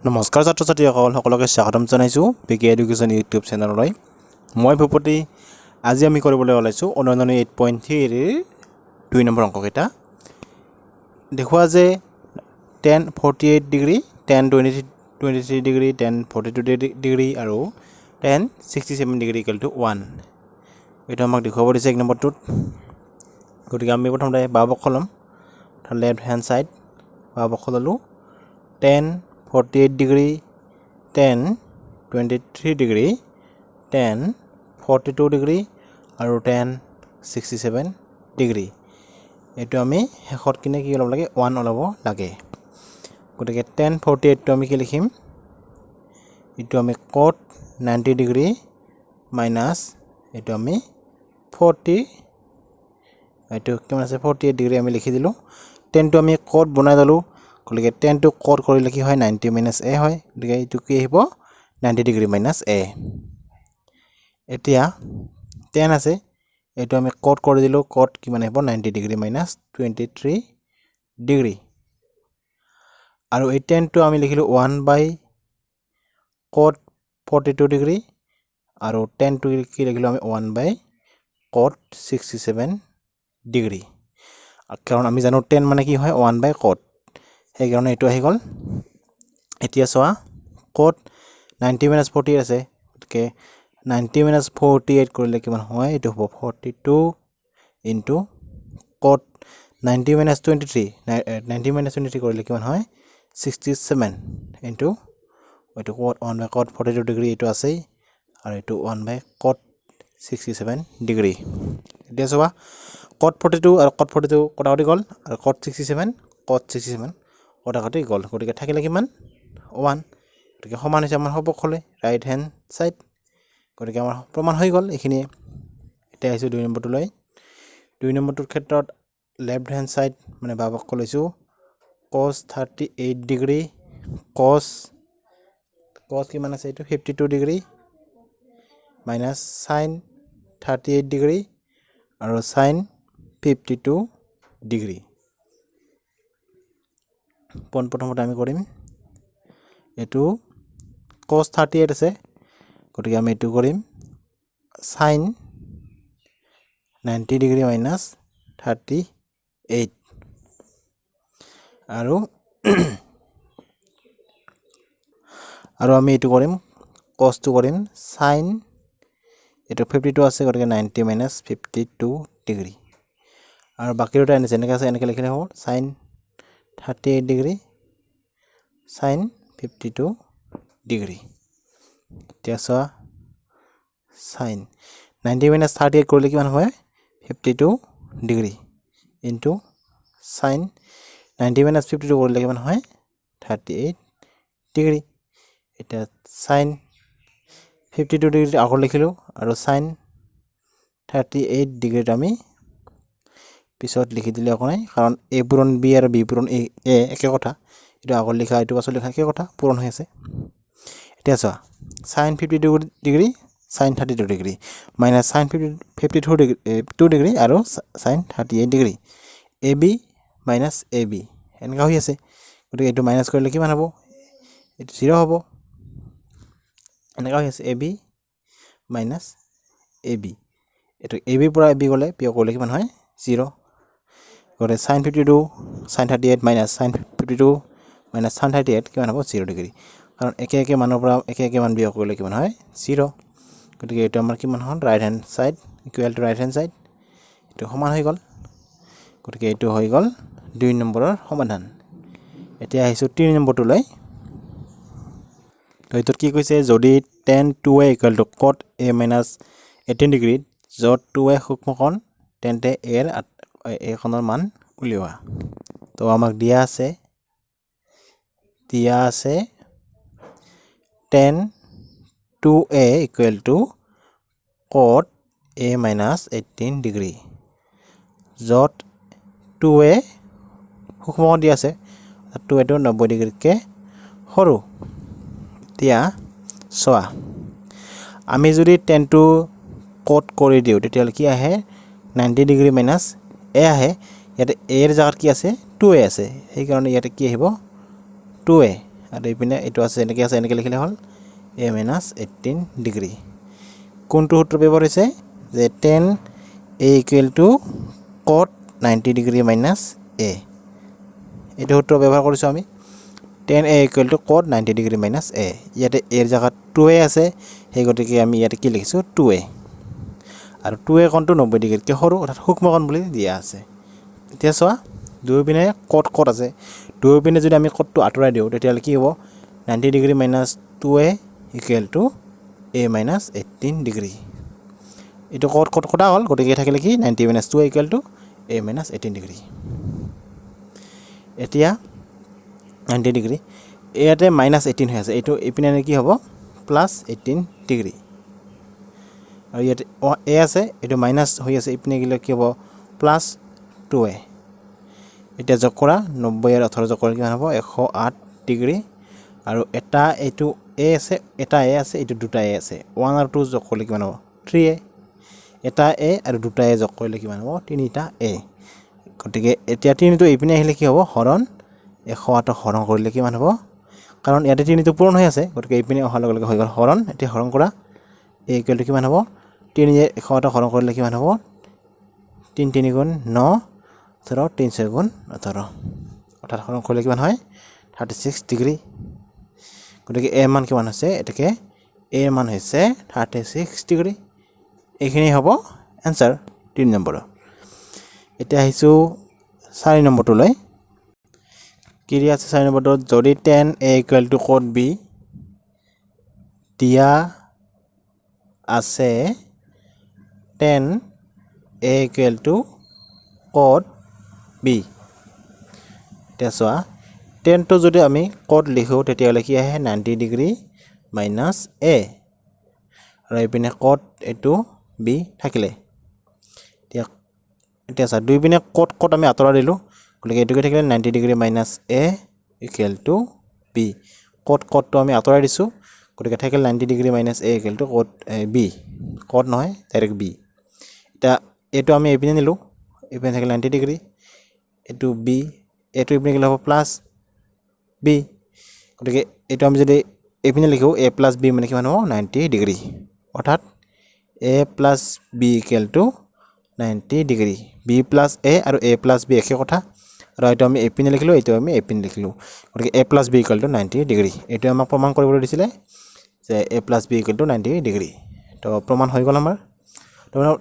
নমস্কাৰ ছাত্ৰ ছাত্ৰীসকল সকলোকে স্বাগতম জনাইছোঁ বিকে এডুকেশ্যন ইউটিউব চেনেললৈ মই ভূপতি আজি আমি কৰিবলৈ ওলাইছোঁ অনুৰঞ্জন 8.3 ৰ 2 নম্বৰ অংককেইটা দেখুৱা যে tan 48 degree tan 23 degree tan 42 degree আৰু tan 67 ডিগ্ৰী ইকুৱেল টু 1 এটা আমাক দেখুৱাব দিছে এক নম্বৰটোত গতিকে আমি প্ৰথমতে বাওঁপক্ষ ল'ম লেফট হ্যান্ড সাইড বাওঁপক্ষ ল'লোঁ tan 48 degree, tan 23 degree, tan 42 degree, আৰু tan 67 degree. এইটো আমি হেকত কিনে কি অলপ লাগে 1 অলপ লাগে গতিকে tan 48 টো আমি কি লিখিম এইটো আমি cot 90 degree minus এইটো আমি 40 এইটো কিমান আছে 48 degree আমি লিখি দিলো tan টো আমি cot বনাই দিলো গতিকে tan টো cot কৰিলে কি হয় 90 minus a হয় গতিকে এইটো কি আহিব 90 degree minus a এতিয়া tan আছে এইটো আমি cot কৰি দিলো cot কিমান আহিব 90 degree minus 23 degree আৰু এই tan টো আমি লিখিলো 1 by cot 42 degree আৰু tan টো কি লিখিলো আমি 1 by cot 67 degree কাৰণ আমি জানো tan মানে কি হয় 1 by cot এই কাৰণে এটো আহি গল এতিয়া সোয়া cot 90 minus 48 আছে গতিকে 90 minus 48 কৰিলে কিমান হয় এটো হ'ব 42 into cot 90 minus 23 90 minus 23 কৰিলে কিমান হয় 67 into এটো cot 1 by cot 42 degree এটো আছে আৰু এটো 1 by cot 67 degree এতিয়া সোয়া cot 42 আৰু cot 42 কটাকটি গল আৰু cot 67 কটাকটি গল গতিকে থাকিলে কিমান 1 গতিকে সমান হৈছে আমাৰ সপক্ষলে ৰাইট হ্যান্ড সাইড গতিকে আমাৰ প্ৰমাণ হৈ গল এখিনি এটা আইছো 2 নম্বৰটো লৈ 2 নম্বৰটোৰ ক্ষেত্ৰত লেফট হ্যান্ড সাইড মানে বাওঁপক্ষ লৈছো cos 38 ডিগ্ৰী cos কিমান আছে এইটো 52 ডিগ্ৰী minus sin 38 ডিগ্ৰী আৰু sin 52 ডিগ্ৰী প্ৰথমতে আমি কৰিম এটো cos 38 আছে গতিকে আমি এটো কৰিম sin 90 ডিগ্ৰী minus 38 আৰু আমি এটো কৰিম cos টো কৰিম sin এটো 52 আছে গতিকে 90 minus 52 ডিগ্ৰী আৰু বাকি দুটা এনেকে আছে এনেকে লিখিলে হ'ব sin 38 degree sin 52 degree এতিয়া sin 90 minus 38 কৰিলে কিমান হয় 52 degree into sin 90 minus 52 কৰিলে কিমান হয় 38 degree এটা sin 52 degree আগৰ লিখিলো আৰু sin 38 degree আমি পিছত লিখি দিলে অকণে কাৰণ a পূৰণ b আৰু b পূৰণ a একে কথা এটো আগৰ লিখা এটো পাছত লিখা একে কথা পূৰণ হৈ আছে এতিয়া sin 52 degree sin 32 degree minus sin 52 degree আৰু sin 38 degree ab minus ab এনেকা হৈ আছে গতিকে এটো মাইনাস কৰিলে কিমান হ'ব এটো 0 হ'ব এনেকা হৈ আছে ab minus ab এটো ab পৰা ab গলে p কৰিলে কিমান হয় 0 গৰে sin 52 sin 38 minus sin 52 minus sin 38 কিমান হ'ব 0 ডিগ্ৰী কাৰণ একে একে মানৰ পৰা একে একে মান বিয়োগ কৰিলে কিমান হয় 0 গতিকে এটো আমাৰ কিমান হ'ল right hand side equal to right hand side এটো সমান হৈ গল গতিকে এটো হৈ গল 2 নম্বৰৰ সমাধান এতিয়া আহিছো 3 নম্বৰটো লৈ তো এটো কি কৈছে যদি tan 2a equal to cot a minus 18 degree যত 2a সূক্ষ্মকোণ তেন্তে a ৰ এখনৰ মান উলিওৱা তো আমাক দিয়া আছে tan 2a equal to cot a minus 18 degree যত 2a সূক্ষ্মকোণ দিয়া আছে 2a টো 90 ডিগ্ৰী কে সৰু এতিয়া সোয়া আমি যদি tan টো cot কৰি দিও তেতিয়া কি আহে 90 ডিগ্ৰী minus a আহে ইয়াতে a এৰ জায়গাত কি আছে 2a আছে সেই কাৰণে ইয়াতে কি আহিব 2a আৰু এইপিনে এইটো আছে এনেকৈ লিখিলে হ'ল a minus 18 ডিগ্ৰী কোনটো সূত্ৰ ব্যৱহাৰ হৈছে যে tan a equal to cot 90 degree minus a এইটো সূত্ৰ ব্যৱহাৰ কৰিছোঁ আমি tan a equal to cot 90 degree minus a ইয়াতে a এর জায়গাত 2a আছে সেই গতিকে আমি ইয়াতে কি লিখিছোঁ 2a আৰু 2a কোণটো 90 ডিগ্ৰীতকৈ সৰু অৰ্থাৎ সূক্ষ্ম কোণ বুলি দিয়া আছে এতিয়া চোৱা দুয়োপিনে কট আছে দুয়োপিনে যদি আমি কটটো আঁতৰাই দিওঁ তেতিয়াহ'লে কি হ'ব 90 degree minus 2a equal to a minus 18 degree এইটো কট কটা হ'ল গতিকে থাকিলে কি 90 minus 2a equal to a minus 18 degree এতিয়া 90 ডিগ্ৰী ইয়াতে minus 18 হৈ আছে এইটো এইপিনে কি হ'ব plus 18 ডিগ্ৰী আৰু ইয়াতে a আছে এইটো মাইনাস হৈ আছে ইপিনে গিলে কি হ'ব প্লাস 2a এটা যোগ কৰা 90 আৰু 18 যোগ কৰিলে কিমান হ'ব 108 ডিগ্ৰী আৰু এটা এইটো a আছে এটা a আছে এইটো দুটা a আছে 1 আৰু 2 যোগ কৰিলে কিমান হ'ব 3a এটা a আৰু দুটা a যোগ কৰিলে কিমান হ'ব তিনিটা a গতিকে এতিয়া তিনিটো ইপিনে আহিলে কি হ'ব হৰণ 108 হৰণ কৰিলে কিমান হ'ব কাৰণ ইয়াতে তিনিটো পূৰণ হৈ আছে গতিকে ইপিনে অহাৰ লগে লগে হৈ গ'ল হৰণ এতিয়া হৰণ কৰা a ইকুৱেল টু কিমান হ'ব 3 108 হৰণ কৰিলে কিমান হ'ব 3 3 গুণ 9 18 3 4 গুণ 18 অৰ্থাৎ হৰণ কৰিলে কিমান হয় 36 ডিগ্ৰী গতিকে a মান কিমান হৈছে এটাকে a মান হৈছে 36 ডিগ্ৰী এইখিনি হ'ব आंसर 3 নম্বৰ এটা আহিছো 4 নম্বৰটোলৈ কি দিয়া আছে 4 নম্বৰটোত যদি tan a equal to cot b দিয়া আছে tan a equal to cot b তেছোৱা tan to যদি আমি cot লিখো তেতিয়াহলে কি আহে 90 ডিগ্ৰী minus a আৰু ইপিনে cot এটো b থাকিলে এতিয়া স্যাৰ দুই পিনে cot আমি আতৰা দিলো গতিকে এটোকে থাকিলে 90 degree minus a equal to b cot তো আমি আতৰাই দিছো গতিকে থাকিল 90 degree minus a equal to cot b cot নহয় ডাইৰেক্ট b এটা এটো আমি এপিনে নিলো এপিনে থাকিল 90 ডিগ্ৰী এটো b এটো ইপিনে গলে হ'ব প্লাস b গতিকে এটো আমি যদি এপিনে লিখো a plus b মানে কিমান হ'ব 90 ডিগ্ৰী অৰ্থাৎ a plus b equal to 90 degree b plus a আৰু a plus b একে কথা আৰু এটো আমি এপিনে লিখিলো এটো আমি এপিনে লিখিলো গতিকে a plus b equal to 90 degree এটো আমাক প্ৰমাণ কৰিবলৈ দিছিলে যে a plus b equal to 90 degree তো প্ৰমাণ হৈ গল আমাৰ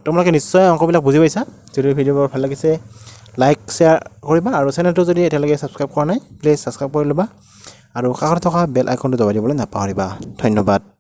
তোমালোকে নিশ্চয় অংকবিলাক বুজি পাইছা যদি ভিডিওবোৰ ভাল লাগিছে লাইক শেয়াৰ কৰিবা আৰু চেনেলটো যদি এতিয়ালৈকে সাবস্ক্ৰাইব কৰা নাই প্লিজ সাবস্ক্ৰাইব কৰি লবা আৰু কাষত থকা বেল আইকনটো দবাই দিবলৈ নাপাহৰিবা ধন্যবাদ